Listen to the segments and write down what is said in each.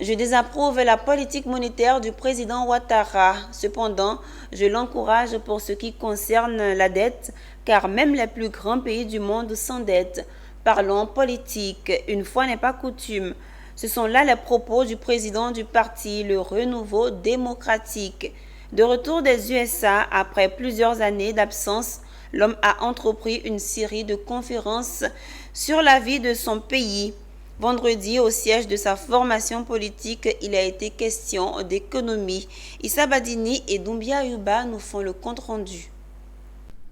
Je désapprouve la politique monétaire du président Ouattara. Cependant, je l'encourage pour ce qui concerne la dette, car même les plus grands pays du monde s'endettent. Parlons politique, une fois n'est pas coutume. Ce sont là les propos du président du parti, le Renouveau démocratique. De retour des USA, après plusieurs années d'absence, l'homme a entrepris une série de conférences sur la vie de son pays. Vendredi, au siège de sa formation politique, il a été question d'économie. Issa Badini et Doumbia Yuba nous font le compte-rendu.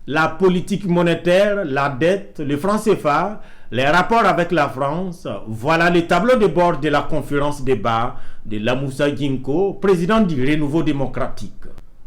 La politique monétaire, la dette, le franc CFA, les rapports avec la France, voilà le tableau de bord de la conférence débat de Lamoussa Ginko, président du Renouveau démocratique.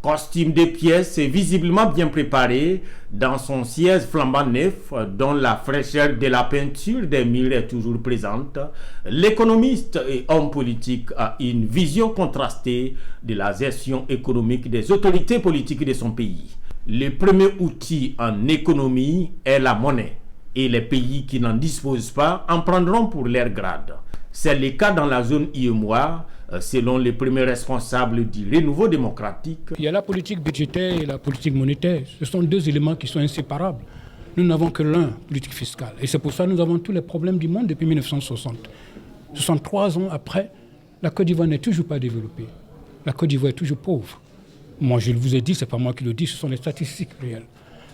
Costume de pièces visiblement bien préparé dans son siège flambant neuf dont la fraîcheur de la peinture des murs est toujours présente, l'économiste et homme politique a une vision contrastée de la gestion économique des autorités politiques de son pays. Le premier outil en économie est la monnaie et les pays qui n'en disposent pas en prendront pour leur grade. C'est le cas dans la zone IEMOA, selon les premiers responsables du Renouveau démocratique. Il y a la politique budgétaire et la politique monétaire. Ce sont deux éléments qui sont inséparables. Nous n'avons que l'un, politique fiscale. Et c'est pour ça que nous avons tous les problèmes du monde depuis 1960. 63 ans après, la Côte d'Ivoire n'est toujours pas développée. La Côte d'Ivoire est toujours pauvre. Moi, je vous ai dit, ce n'est pas moi qui le dis, ce sont les statistiques réelles.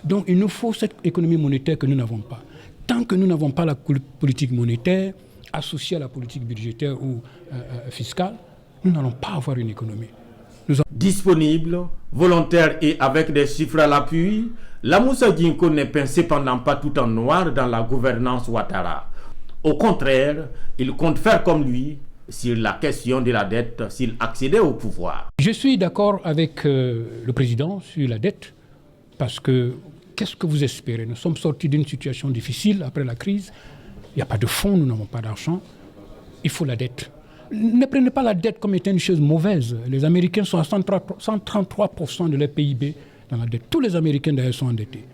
Donc, il nous faut cette économie monétaire que nous n'avons pas. Tant que nous n'avons pas la politique monétaire associée à la politique budgétaire ou fiscale, nous n'allons pas avoir une économie. Disponible, volontaire et avec des chiffres à l'appui, Lamoussa Ginko n'est peint cependant pas tout en noir dans la gouvernance Ouattara. Au contraire, il compte faire comme lui sur la question de la dette s'il accédait au pouvoir. Je suis d'accord avec le président sur la dette parce que qu'est-ce que vous espérez? Nous sommes sortis d'une situation difficile après la crise. Il n'y a pas de fonds, nous n'avons pas d'argent. Il faut la dette. Ne prenez pas la dette comme étant une chose mauvaise. Les Américains sont à 133% de leur PIB dans la dette. Tous les Américains d'ailleurs sont endettés.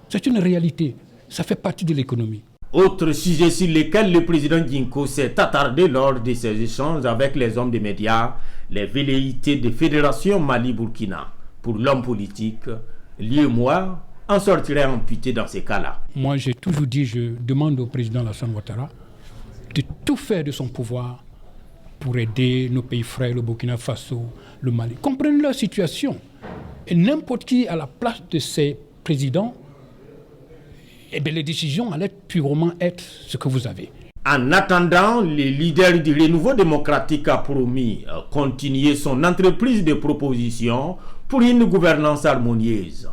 C'est une réalité. Ça fait partie de l'économie. Autre sujet sur lequel le président Ginko s'est attardé lors de ses échanges avec les hommes des médias, les velléités de Fédération Mali-Burkina. Pour l'homme politique, l'UEMOA en sortirait amputé dans ces cas-là. Moi, j'ai toujours dit, je demande au président Alassane Ouattara de tout faire de son pouvoir pour aider nos pays frères, le Burkina Faso, le Mali. Comprenez leur situation. Et n'importe qui à la place de ces présidents, eh bien, les décisions allaient purement être ce que vous avez. En attendant, le leader du Renouveau démocratique a promis continuer son entreprise de proposition pour une gouvernance harmonieuse.